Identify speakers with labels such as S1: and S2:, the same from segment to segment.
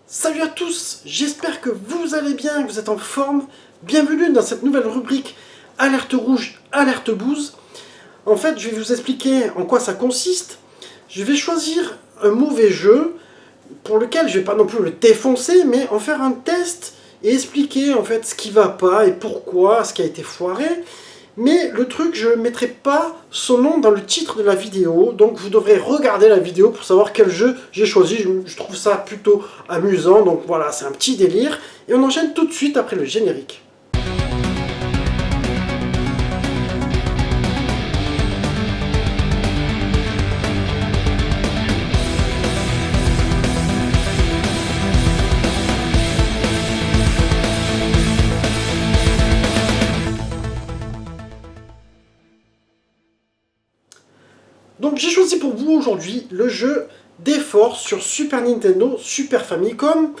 S1: Salut à tous, j'espère que vous allez bien, que vous êtes en forme. Bienvenue dans cette nouvelle rubrique Alerte rouge, alerte bouse. En fait, je vais vous expliquer en quoi ça consiste. Je vais choisir un mauvais jeu pour lequel je vais pas non plus le défoncer, mais en faire un test et expliquer en fait ce qui va pas et pourquoi, ce qui a été foiré. Mais le truc, je ne mettrai pas son nom dans le titre de la vidéo, donc vous devrez regarder la vidéo pour savoir quel jeu j'ai choisi. Je trouve ça plutôt amusant, donc voilà, c'est un petit délire. Et on enchaîne tout de suite après le générique. Donc j'ai choisi pour vous aujourd'hui le jeu D-Force sur Super Nintendo, Super Famicom.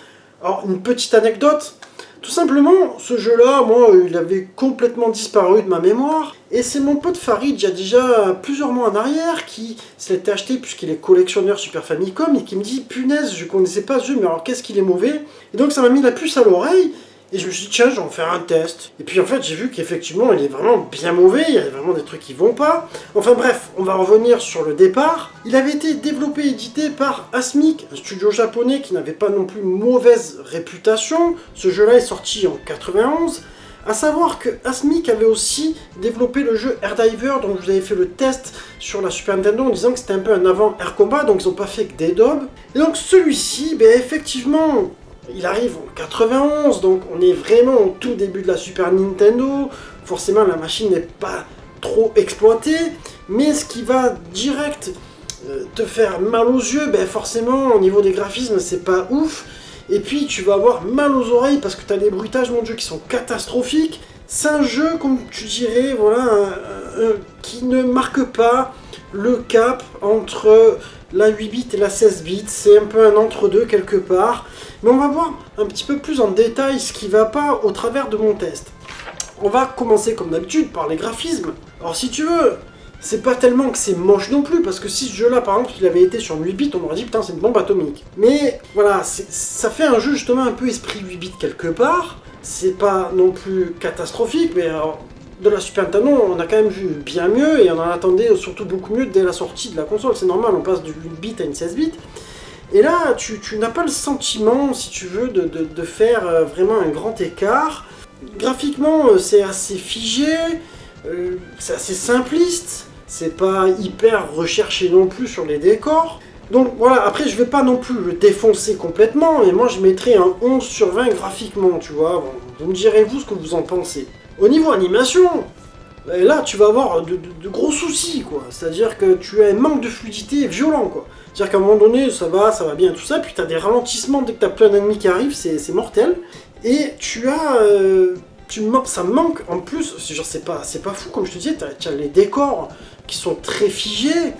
S1: Alors une petite anecdote, tout simplement ce jeu-là, moi il avait complètement disparu de ma mémoire. Et c'est mon pote Farid, il y a déjà plusieurs mois en arrière, qui se l'était acheté puisqu'il est collectionneur Super Famicom et qui me dit punaise, je connaissais pas ce jeu, mais alors qu'est-ce qu'il est mauvais. Et donc ça m'a mis la puce à l'oreille. Et je me suis dit, tiens, je vais en faire un test. Et puis en fait, j'ai vu qu'effectivement, il est vraiment bien mauvais, il y a vraiment des trucs qui vont pas. Enfin bref, on va revenir sur le départ. Il avait été développé et édité par Asmik, un studio japonais qui n'avait pas non plus mauvaise réputation. Ce jeu-là est sorti en 91. A savoir que Asmik avait aussi développé le jeu Air Diver, dont vous avez fait le test sur la Super Nintendo en disant que c'était un peu un avant Air Combat, donc ils n'ont pas fait que des daubs. Et donc celui-ci, ben effectivement, il arrive en 91, donc on est vraiment au tout début de la Super Nintendo. Forcément, la machine n'est pas trop exploitée, mais ce qui va direct te faire mal aux yeux, ben forcément, au niveau des graphismes, c'est pas ouf. Et puis, tu vas avoir mal aux oreilles parce que tu as des bruitages, mon dieu, qui sont catastrophiques. C'est un jeu, comme tu dirais, voilà, qui ne marque pas le cap entre la 8 bits et la 16 bits. C'est un peu un entre-deux quelque part. Mais on va voir un petit peu plus en détail ce qui va pas au travers de mon test. On va commencer comme d'habitude par les graphismes. Alors si tu veux, c'est pas tellement que c'est moche non plus, parce que si ce jeu-là, par exemple, il avait été sur 8 bits, on aurait dit putain c'est une bombe atomique. Mais voilà, ça fait un jeu justement un peu esprit 8 bits quelque part. C'est pas non plus catastrophique, mais alors, de la Super Nintendo, on a quand même vu bien mieux, et on en attendait surtout beaucoup mieux dès la sortie de la console. C'est normal, on passe du 8 bits à une 16 bits. Et là, tu n'as pas le sentiment, si tu veux, de faire vraiment un grand écart. Graphiquement, c'est assez figé, c'est assez simpliste, c'est pas hyper recherché non plus sur les décors. Donc voilà, après je vais pas non plus le défoncer complètement, mais moi je mettrais un 11 sur 20 graphiquement, tu vois. Bon, vous me direz vous ce que vous en pensez. Au niveau animation, là tu vas avoir de gros soucis, quoi. C'est-à-dire que tu as un manque de fluidité violent, quoi. C'est-à-dire qu'à un moment donné, ça va bien, tout ça, puis tu as des ralentissements dès que tu as plein d'ennemis qui arrivent, c'est mortel. Et tu as... ça manque en plus, genre c'est pas fou, comme je te disais, tu as les décors qui sont très figés.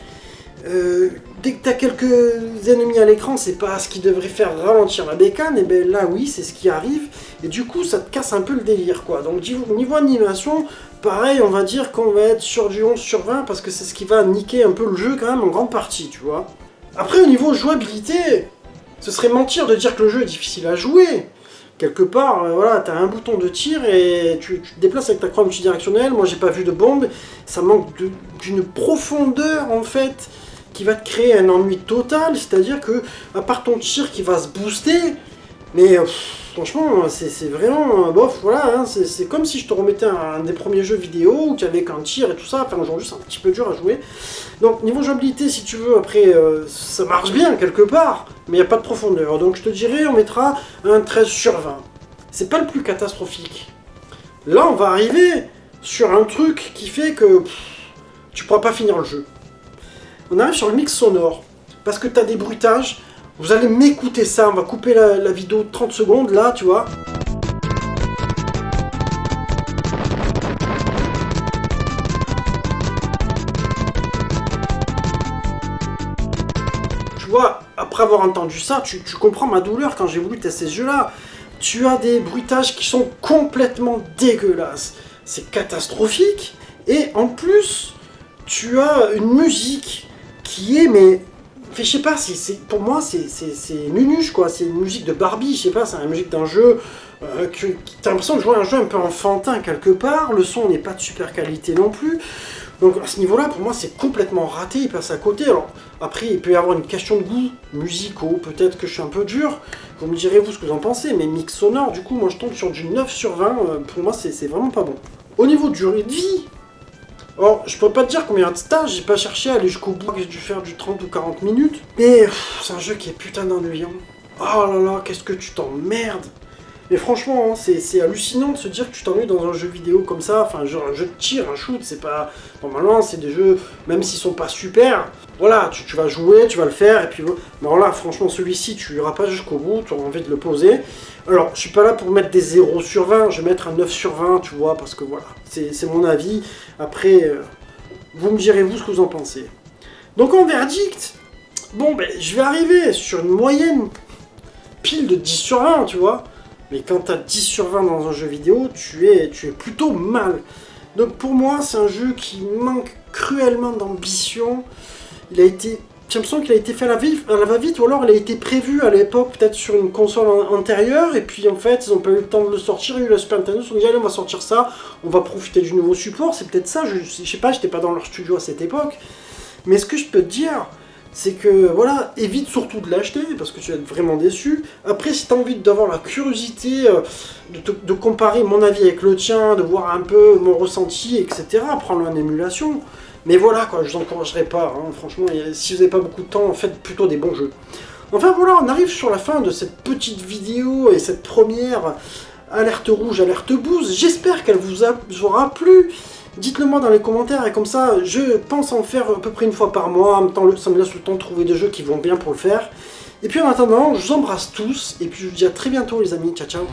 S1: Dès que tu as quelques ennemis à l'écran, c'est pas ce qui devrait faire ralentir la bécane, et bien là oui, c'est ce qui arrive. Et du coup, ça te casse un peu le délire, quoi. Donc niveau animation, pareil, on va dire qu'on va être sur du 11 sur 20, parce que c'est ce qui va niquer un peu le jeu quand même en grande partie, tu vois. Après, au niveau jouabilité, ce serait mentir de dire que le jeu est difficile à jouer. Quelque part, voilà, t'as un bouton de tir et tu te déplaces avec ta croix multidirectionnelle. Moi, j'ai pas vu de bombe. Ça manque d'une profondeur, en fait, qui va te créer un ennui total. C'est-à-dire que, à part ton tir qui va se booster, mais franchement, c'est vraiment bof, voilà, hein, c'est comme si je te remettais un des premiers jeux vidéo où tu avais qu'un tir et tout ça. Enfin, aujourd'hui, c'est un petit peu dur à jouer. Donc, niveau jouabilité, si tu veux, après, ça marche bien quelque part, mais il n'y a pas de profondeur. Donc, je te dirais, on mettra un 13 sur 20. C'est pas le plus catastrophique. Là, on va arriver sur un truc qui fait que tu pourras pas finir le jeu. On arrive sur le mix sonore, parce que tu as des bruitages. Vous allez m'écouter ça, on va couper la vidéo de 30 secondes, là, tu vois. Tu vois, après avoir entendu ça, tu comprends ma douleur quand j'ai voulu tester ce jeu-là. Tu as des bruitages qui sont complètement dégueulasses. C'est catastrophique. Et en plus, tu as une musique qui est, mais... Enfin, je sais pas, pour moi, c'est nunuche, quoi. C'est une musique de Barbie, je sais pas, c'est la musique d'un jeu t'as l'impression de jouer à un jeu un peu enfantin quelque part. Le son n'est pas de super qualité non plus. Donc à ce niveau-là, pour moi, c'est complètement raté, il passe à côté. Alors, après, il peut y avoir une question de goût musicaux, peut-être que je suis un peu dur. Vous me direz, vous, ce que vous en pensez, mais mix sonore, du coup, moi, je tombe sur du 9 sur 20. Pour moi, c'est vraiment pas bon. Au niveau de durée de vie, alors, je peux pas te dire combien de stage, j'ai pas cherché à aller jusqu'au bout, j'ai dû faire du 30 ou 40 minutes. Mais c'est un jeu qui est putain d'ennuyant. Oh là là, qu'est-ce que tu t'emmerdes. Mais franchement, hein, c'est hallucinant de se dire que tu t'ennuies dans un jeu vidéo comme ça, enfin genre un jeu de tir, un shoot, c'est pas... Normalement, c'est des jeux, même s'ils sont pas super, voilà, tu vas jouer, tu vas le faire, et puis... Mais alors là, franchement, celui-ci, tu iras pas jusqu'au bout, tu auras envie de le poser. Alors, je suis pas là pour mettre des 0 sur 20, je vais mettre un 9 sur 20, tu vois, parce que voilà, c'est mon avis. Après, vous me direz vous ce que vous en pensez. Donc en verdict, bon ben, je vais arriver sur une moyenne pile de 10 sur 20, tu vois. Mais quand t'as 10 sur 20 dans un jeu vidéo, tu es plutôt mal. Donc pour moi, c'est un jeu qui manque cruellement d'ambition. Il a été... J'ai l'impression qu'il a été fait à la va-vite, ou alors il a été prévu à l'époque, peut-être sur une console antérieure, et puis en fait, ils n'ont pas eu le temps de le sortir, il y a eu la Super Nintendo, ils se sont dit, allez, on va sortir ça, on va profiter du nouveau support, c'est peut-être ça, je sais pas, j'étais pas dans leur studio à cette époque. Mais ce que je peux te dire, c'est que, voilà, évite surtout de l'acheter, parce que tu vas être vraiment déçu. Après, si tu as envie d'avoir la curiosité, de comparer mon avis avec le tien, de voir un peu mon ressenti, etc., prends-le en émulation. Mais voilà, quoi, je vous encouragerai pas, hein, franchement, si vous n'avez pas beaucoup de temps, faites plutôt des bons jeux. Enfin voilà, on arrive sur la fin de cette petite vidéo et cette première alerte rouge, alerte bouse. J'espère qu'elle vous aura plu. Dites-le moi dans les commentaires, et comme ça, je pense en faire à peu près une fois par mois. En même temps, ça me laisse le temps de trouver des jeux qui vont bien pour le faire. Et puis en attendant, je vous embrasse tous, et puis je vous dis à très bientôt les amis, ciao ciao.